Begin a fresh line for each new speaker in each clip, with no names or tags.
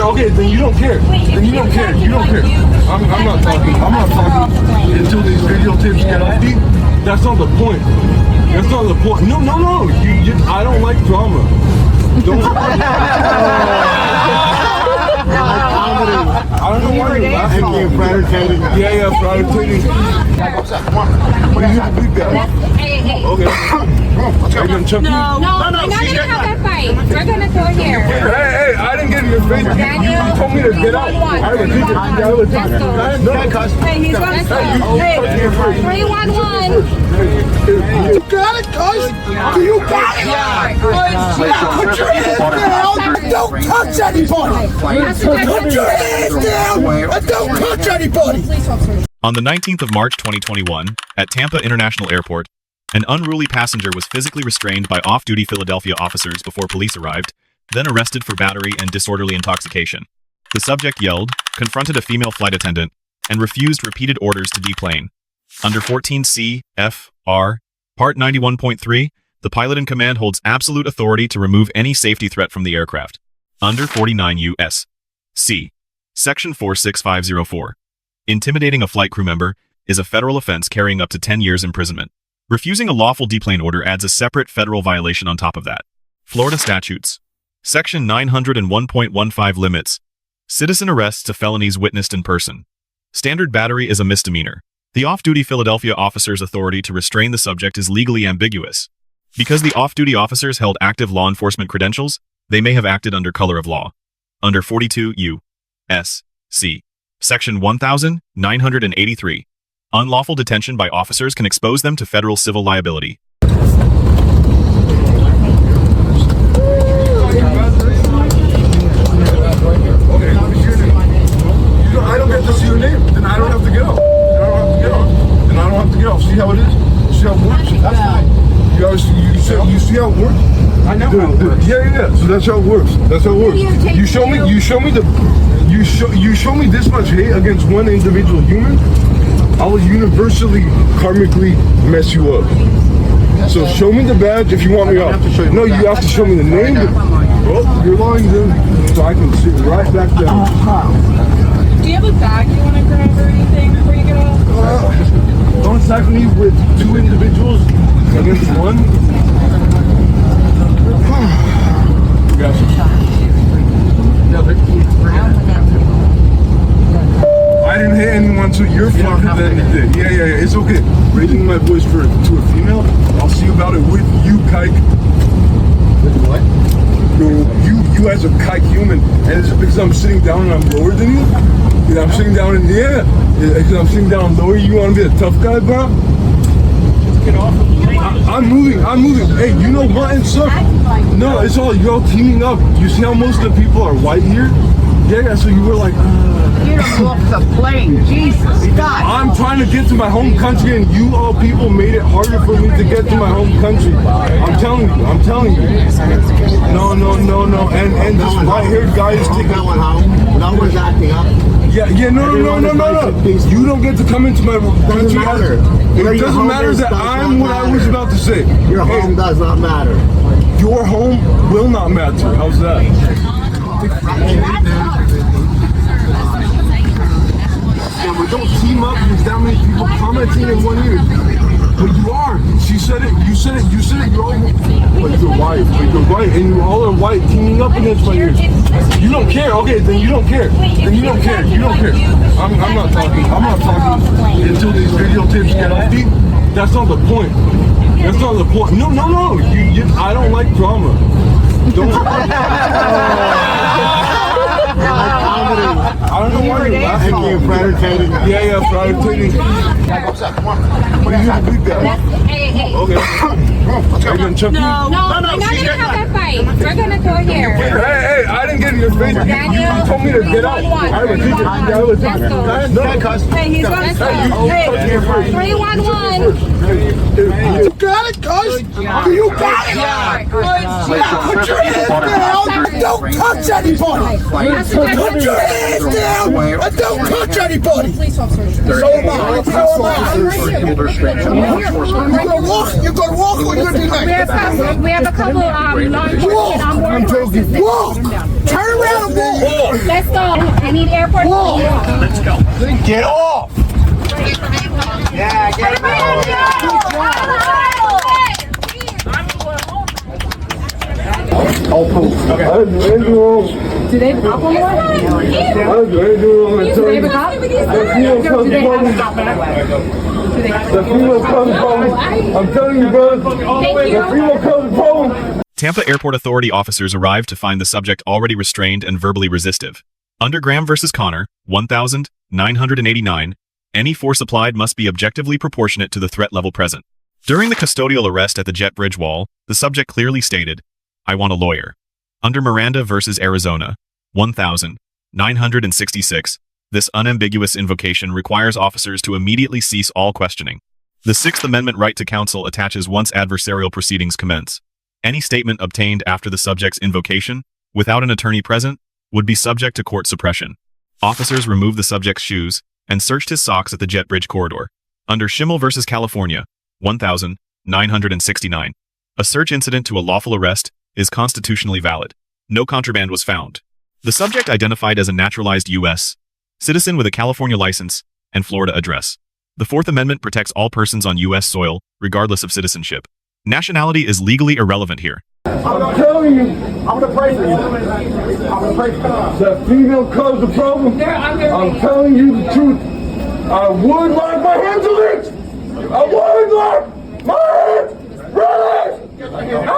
Okay, then you don't care. Then you don't care. You don't care. I'm not talking. I'm not talking until these videotapes get off. That's not the point. That's not the point. No. I don't like drama. Don't. I don't know why you're laughing. Yeah, fraternizating. Come on. What do you have to beat that? Hey. Okay. Let's go.
No, we're not going to have that fight. We're going to go here.
Hey, I didn't get in your face. You told me to get out.
Hey, he's on his phone. Hey, 311.
You got it, cuz? You got it? Put your hands down and don't touch anybody! Put your hands down and don't touch anybody!
On the 19th of March 2021, at Tampa International Airport, an unruly passenger was physically restrained by off-duty Philadelphia officers before police arrived, then arrested for battery and disorderly intoxication. The subject yelled, confronted a female flight attendant, and refused repeated orders to deplane. Under 14 C.F.R. Part 91.3, the pilot in command holds absolute authority to remove any safety threat from the aircraft. Under 49 U.S.C. Section 46504. Intimidating a flight crew member is a federal offense carrying up to 10 years imprisonment. Refusing a lawful deplane order adds a separate federal violation on top of that. Florida statutes. Section 901.15 limits citizen arrests to felonies witnessed in person. Standard battery is a misdemeanor. The off-duty Philadelphia officer's authority to restrain the subject is legally ambiguous. Because the off-duty officers held active law enforcement credentials, they may have acted under color of law. Under 42 U.S.C. Section 1983. Unlawful detention by officers can expose them to federal civil liability.
I don't get to see your name, then I don't have to get off. See how it is? See how it works? That's fine. You see how it works? I know how it works. Yeah. So that's how it works. You show me this much hate against one individual human, I will universally, karmically mess you up. So show me the badge if you want me off. No, you have to show me the name. Oh, you're lying then. So I can sit right back down.
Do you have a bag you want to grab or anything before you get off?
Don't attack me with two individuals against one. Gotcha. I didn't hit anyone, so you're fucking than you did. Yeah. It's okay. Raising my voice to a female, I'll see about it with you, kike. With what? You as a kike human, and it's because I'm sitting down and I'm lower than you. Yeah, I'm sitting down and because I'm sitting down lower. You want to be a tough guy, bro? Just get off of me. I'm moving. Hey, you know what and stuff? No, it's all you're all teaming up. You see how most of the people are white here? Yeah. So you were like.
Get him off the plane, Jesus God!
I'm trying to get to my home country, and you all people made it harder for me to get to my home country. I'm telling you. No. And this white-haired guy is taking.
No one's acting up.
Yeah, no. You don't get to come into my country. It doesn't matter that I'm what I was about to say.
Your home does not matter.
Your home will not matter. How's that? Yeah, but don't team up. There's that many people commenting in one ear. But you are. She said it. You said it. You're all. But you're white. And you all are white teaming up against my ears. You don't care. Okay, then you don't care. You don't care. I'm not talking until these videotapes get off. That's not the point. No. I don't like drama. Don't. I don't know why you're laughing.
Fraternizating.
Yeah, fraternizating. Come on. What do you have to beat that?
Hey.
Okay. Let's go.
No, we're not going to have that fight. We're going to go here.
Hey, I didn't get in your face. You told me to get out.
Hey, he's on his phone. Hey, 311.
You got it, cuz? You got it? Put your hands down and don't touch anybody! Put your hands down and don't touch anybody! So am I. You're gonna walk or you're gonna do that?
We have a couple
Walk! I'm joking. Walk! Turn around and walk.
Let's go. I need airport.
Let's go. Get off. Yeah, get off.
I'll poop. Okay. I didn't do anything wrong.
Do they have a cop on board?
I didn't do anything wrong.
Do they have a cop?
The female comes from. The female comes from. I'm telling you, brother. The female comes from.
Tampa Airport Authority officers arrived to find the subject already restrained and verbally resistive. Under Graham versus Connor, 1989, any force applied must be objectively proportionate to the threat level present. During the custodial arrest at the jet bridge wall, the subject clearly stated, "I want a lawyer." Under Miranda versus Arizona, 1966, this unambiguous invocation requires officers to immediately cease all questioning. The Sixth Amendment right to counsel attaches once adversarial proceedings commence. Any statement obtained after the subject's invocation, without an attorney present, would be subject to court suppression. Officers removed the subject's shoes and searched his socks at the jet bridge corridor. Under Chimel versus California, 1969, a search incident to a lawful arrest is constitutionally valid. No contraband was found. The subject identified as a naturalized U.S. citizen with a California license and Florida address. The Fourth Amendment protects all persons on U.S. soil, regardless of citizenship. Nationality is legally irrelevant here.
I'm telling you.
I'm gonna pray for you. I'm gonna pray for you.
That female caused the problem. I'm telling you the truth. I would like my hands on it. I would like my hands released. I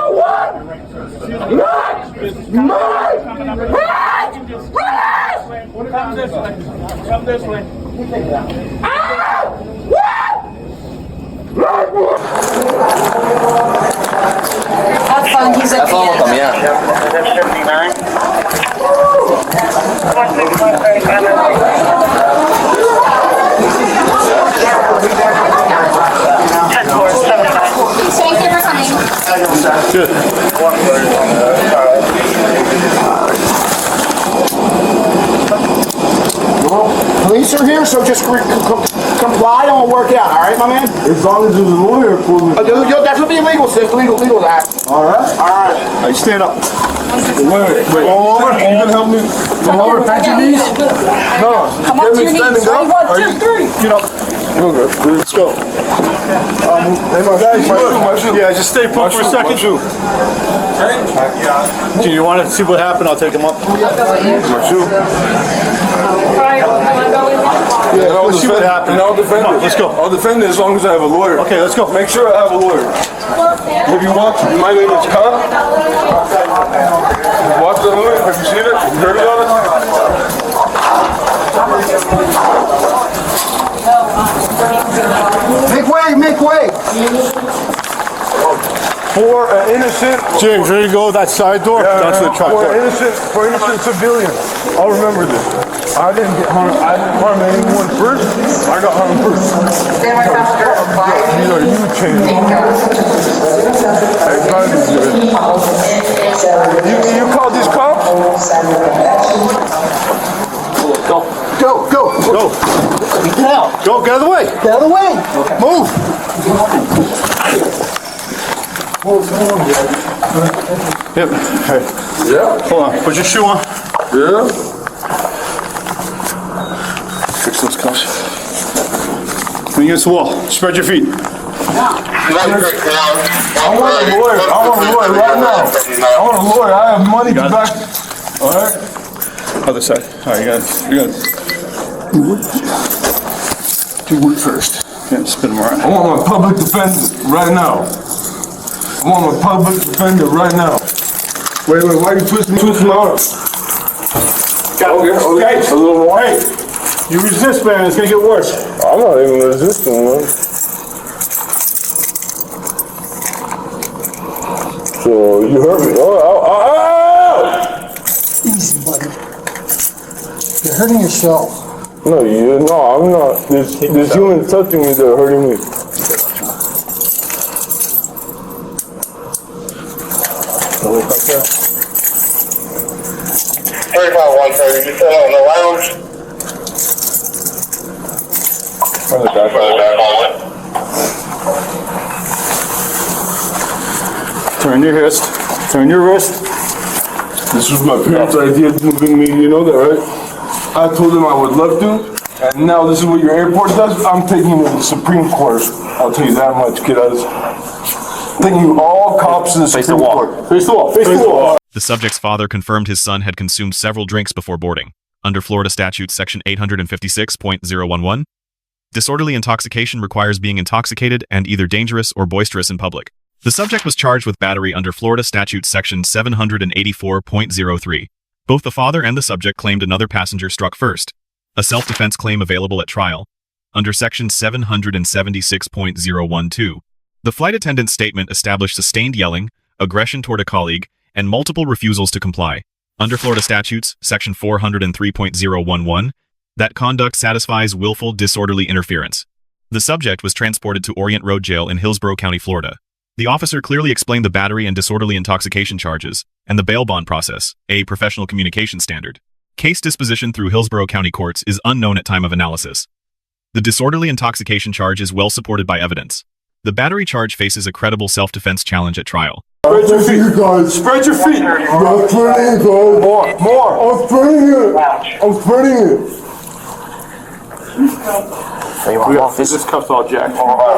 would like my hands released.
Come this way. Come this way.
I would like
Have fun. He's at the end. Thank you for coming.
Good.
Well, police are here, so just comply and we'll work it out, all right, my man?
As long as there's a lawyer for me.
You'll definitely be legal, sis. Legal to act.
All right.
All right.
Hey, stand up. Wait. Roll over. You can help me. Roll over. Bend your knees. No.
Come up to your knees. Ready? 1, 2, 3.
Get up. Okay. Let's go. Hey, my guys. My shoe.
Yeah, just stay put for a second.
Do
you want to see what happened? I'll take him up.
My shoe.
Yeah, let's see what happened.
And I'll defend it.
Let's go.
I'll defend it as long as I have a lawyer.
Okay, let's go.
Make sure I have a lawyer. Have you watched? My name is Khan. You watched the movie? Have you seen it? You heard about it?
Make way.
For an innocent.
James, ready to go that side door? Down to the truck
For
door.
innocent civilians. I'll remember this. I didn't harm anyone first. I got harmed first. These are you changes. You called these cops?
Go.
Get out of the way.
Get out of the way.
Move. Yep. Hey.
Yeah.
Hold on. Put your shoe on.
Yeah.
Fix those cuffs. Lean against the wall. Spread your feet.
I want a lawyer right now. I want a lawyer. I have money to back. All right.
Other side. All right, you got it.
Do wood first.
Yeah, spin them around.
I want my public defender right now. I want my public defender right now. Wait, why you twist my arm? Okay, a little more.
Hey, you resist, man. It's gonna get worse.
I'm not even resisting, man. So, you hurt me. Oh!
Easy, buddy. You're hurting yourself.
No, I'm not. There's humans touching me that are hurting me.
Look up there. 35-130, you still on the lounge?
From the back hallway.
Turn your wrist.
This was my parents' idea of moving me, you know that, right? I told them I would love to, and now this is what your airport does? I'm taking you to the Supreme Court. I'll tell you that much, kiddos. Taking you all cops to the Supreme Court. Face the wall, face the wall.
The subject's father confirmed his son had consumed several drinks before boarding. Under Florida Statute Section 856.011, disorderly intoxication requires being intoxicated and either dangerous or boisterous in public. The subject was charged with battery under Florida Statute Section 784.03. Both the father and the subject claimed another passenger struck first, a self-defense claim available at trial, under Section 776.012. The flight attendant's statement established sustained yelling, aggression toward a colleague, and multiple refusals to comply. Under Florida statutes, Section 403.011, that conduct satisfies willful disorderly interference. The subject was transported to Orient Road Jail in Hillsborough County, Florida. The officer clearly explained the battery and disorderly intoxication charges, and the bail bond process, a professional communication standard. Case disposition through Hillsborough County courts is unknown at time of analysis. The disorderly intoxication charge is well supported by evidence. The battery charge faces a credible self-defense challenge at trial.
Spread your feet, guys. Spread your feet. I'm spreading it, guys. More. I'm spreading it. I'm spreading it.
This is cuffs all jacked.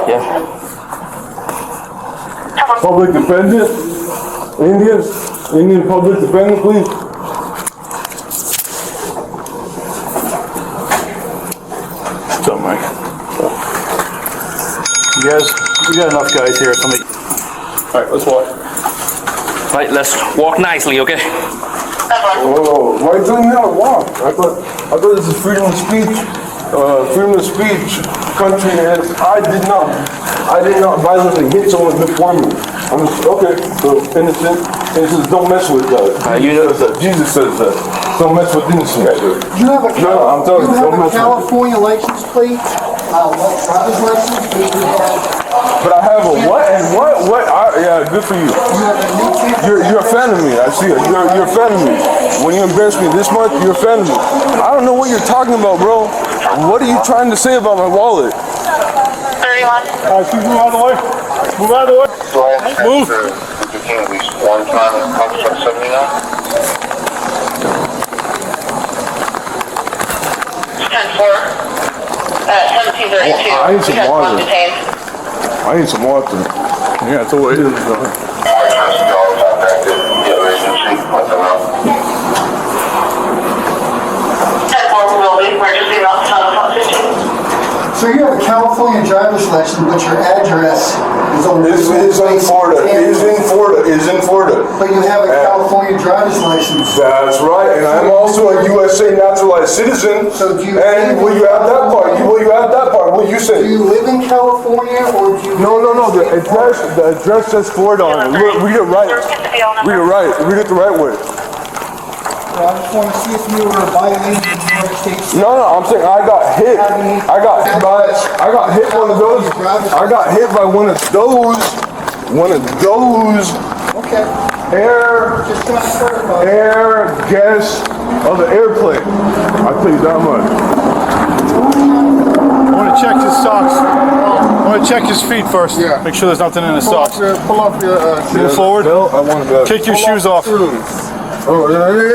Yeah.
Public defendant. Indian public defendant, please.
What's up, Mike? You got enough guys here. Somebody. All right, let's walk.
Right, let's walk nicely, okay?
Oh, why doing that walk? I thought this is freedom of speech. Freedom of speech country, and I did not violently hit someone before me. Okay, so innocent, don't mess with that. Jesus says that. Don't mess with innocent.
You have a
I'm telling you, don't mess with it.
California license plate, driver's license,
But I have a what and what? Yeah, good for you. You're a fan of me. I see it. You're a fan of me. When you embarrass me this much, you're a fan of me. I don't know what you're talking about, bro. What are you trying to say about my wallet?
31.
Alright, please move out of the way. Move out of the way. Move.
At least one time in Confrontation 79. 10-4. 1732.
I need some water. I need some water.
Yeah, it's a way.
So you have a California driver's license, but your address is on
Is in Florida. Is in Florida.
But you have a California driver's license.
That's right, and I'm also a U.S.A. naturalized citizen.
So do you?
And will you add that part? Will you add that part? What you say?
Do you live in California or do you?
No. The address says Florida on it. Look, read it right. Read it right. Read it the right way.
I just want to see if you were violating the New York State.
No, I'm saying I got hit. I got hit by one of those. I got hit by one of those.
Okay.
Air guests of the airplane. I'll tell you that much.
I want to check his socks. I want to check his feet first.
Yeah.
Make sure there's nothing in his socks.
Pull off your.
Move forward.
Belt. I want to
Kick your shoes off.
Oh, hey.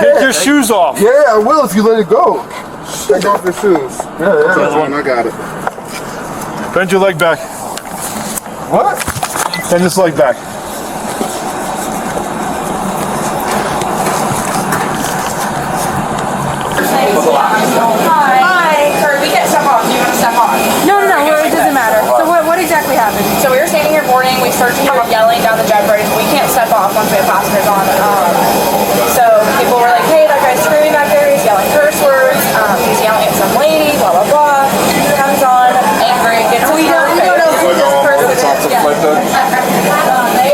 Kick your shoes off.
Yeah, I will if you let it go. Take off your shoes. Yeah, I got it.
Bend your leg back.
What?
Bend this leg back.
Hi. Sorry, we can't step off. Do you want to step off? No, it doesn't matter. So what exactly happened? So we were standing here boarding. We started to hear yelling down the jet bridge. We can't step off once we have passengers on. So people were like, hey, that guy's screaming back there. He's yelling curse words. He's yelling at some lady, blah, blah, blah. He comes on, angry, gets his we don't know who this person is. Yeah. They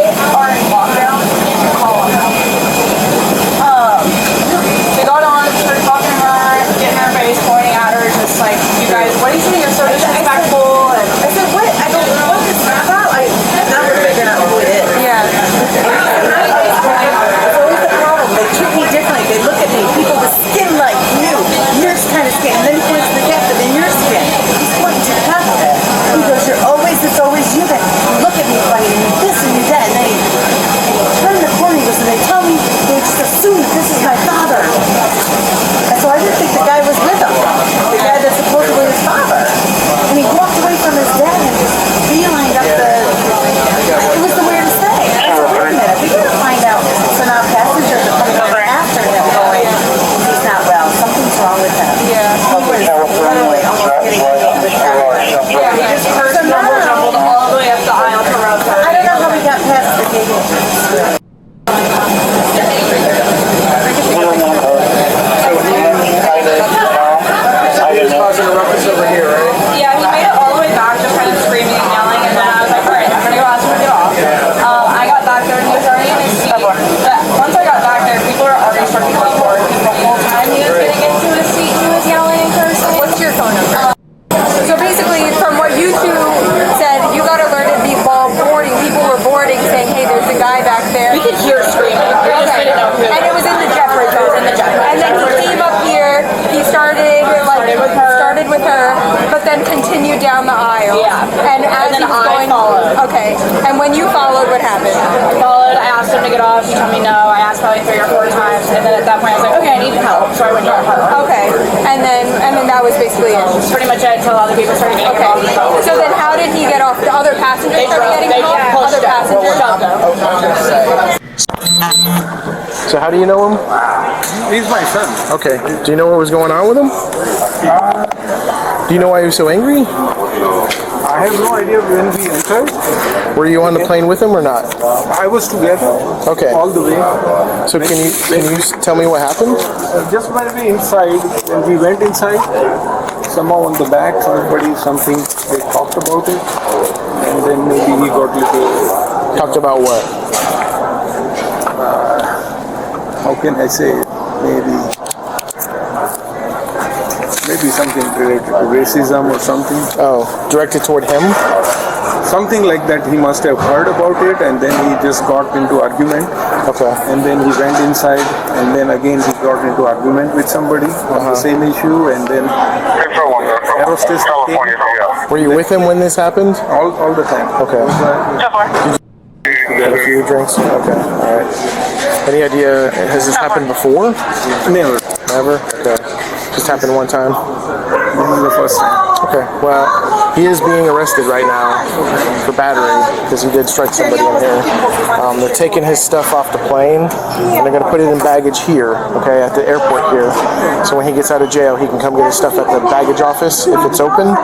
So how do you know him?
He's my son.
Okay. Do you know what was going on with him? Do you know why he was so angry?
I have no idea when we entered.
Were you on the plane with him or not?
I was together.
Okay.
All the way.
So can you tell me what happened?
Just when we inside, when we went inside, somehow on the back, somebody something they talked about it, and then maybe he got little.
Talked about what?
How can I say it? Maybe something related to racism or something.
Oh, directed toward him?
Something like that. He must have heard about it, and then he just got into argument.
Okay.
And then he went inside, and then again he got into argument with somebody on the same issue, and then aerostess came.
Were you with him when this happened?
All the time.
Okay. Did you have a few drinks? Okay. All right. Any idea, has this happened before?
Never.
Never? Okay. Just happened one time?
This is the first time.
Okay. Well, he is being arrested right now for battery because he did strike somebody in here. They're taking his stuff off the plane and they're going to put it in baggage here, okay, at the airport here. So when he gets out of jail, he can come get his stuff at the baggage office if it's open.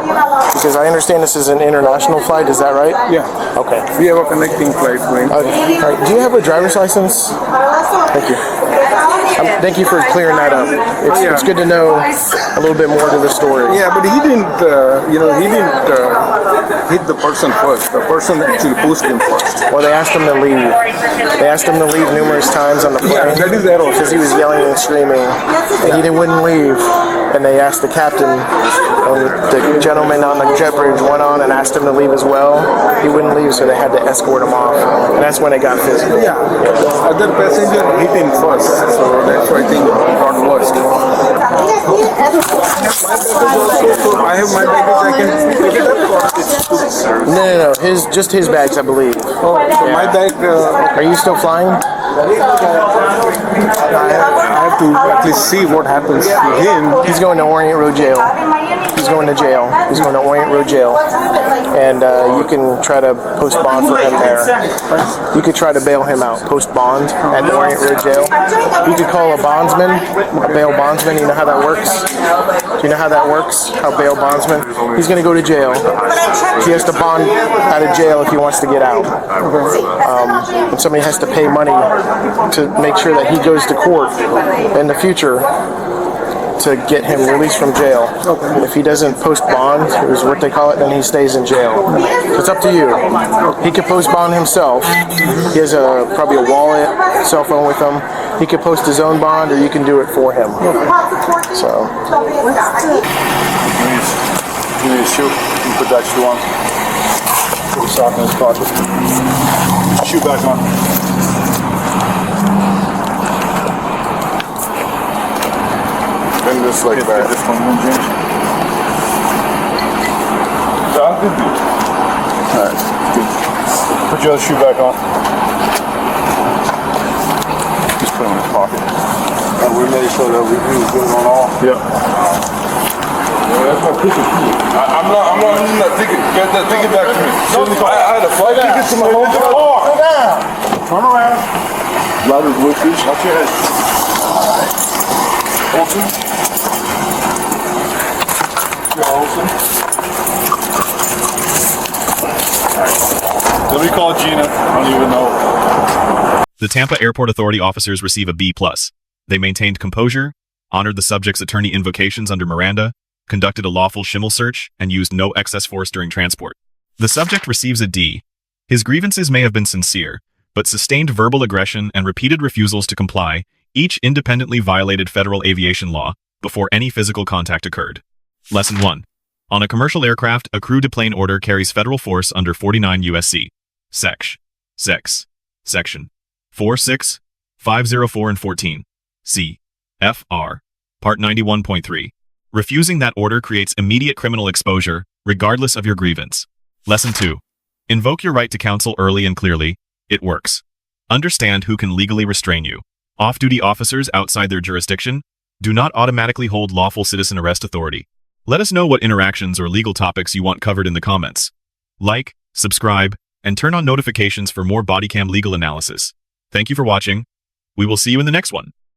Because I understand this is an international flight, is that right?
Yeah.
Okay.
We have a connecting flight going.
All right. Do you have a driver's license? Thank you. Thank you for clearing that up. It's good to know a little bit more to the story.
Yeah, but he didn't, hit the person first. The person actually pushed him first.
Well, they asked him to leave. They asked him to leave numerous times on the plane.
Yeah, that is error.
Because he was yelling and screaming, and he wouldn't leave. And they asked the captain, and the gentleman on the jet bridge went on and asked him to leave as well. He wouldn't leave, so they had to escort him off. And that's when it got physical.
Yeah, other passenger hit him first, so that's why I think it got worse. I have my baggage, I can pick it up.
No. Just his bags, I believe.
Oh, so my bag.
Are you still flying?
I have to at least see what happens to him.
He's going to Orient Road Jail. He's going to jail. He's going to Orient Road Jail. And you can try to post bond for him there. You could try to bail him out, post bond at the Orient Road Jail. You could call a bondsman, a bail bondsman. You know how that works? Do you know how that works? How bail bondsman? He's going to go to jail. He has to bond out of jail if he wants to get out. And somebody has to pay money to make sure that he goes to court in the future to get him released from jail. If he doesn't post bond, is what they call it, then he stays in jail. So it's up to you. He could post bond himself. He has probably a wallet, cell phone with him. He could post his own bond, or you can do it for him. So.
Give me a shoe. You put that shoe on. Put a sock in his pocket. Shoe back on.
Bend this like that.
This one, James. Alright, good. Put your other shoe back on. Just put it in his pocket. And we made sure that we was good on all. Yeah.
That's my picture. I'm not thinking. Take it back to me. I had a flight ticket to my home car. Sit down.
Turn around.
Louder Bluetooth.
Watch your head.
Olsen. Yeah, Olsen.
Let me call Gina. I don't even know.
The Tampa Airport Authority officers receive a B+. They maintained composure, honored the subject's attorney invocations under Miranda, conducted a lawful Chimel search, and used no excess force during transport. The subject receives a D. His grievances may have been sincere, but sustained verbal aggression and repeated refusals to comply each independently violated federal aviation law before any physical contact occurred. Lesson 1. On a commercial aircraft, a crew deplane order carries federal force under 49 U.S.C. Section 46, 504 and 14. C.F.R. Part 91.3. Refusing that order creates immediate criminal exposure, regardless of your grievance. Lesson 2. Invoke your right to counsel early and clearly. It works. Understand who can legally restrain you. Off-duty officers outside their jurisdiction do not automatically hold lawful citizen arrest authority. Let us know what interactions or legal topics you want covered in the comments. Like, subscribe, and turn on notifications for more Bodycam legal analysis. Thank you for watching. We will see you in the next one.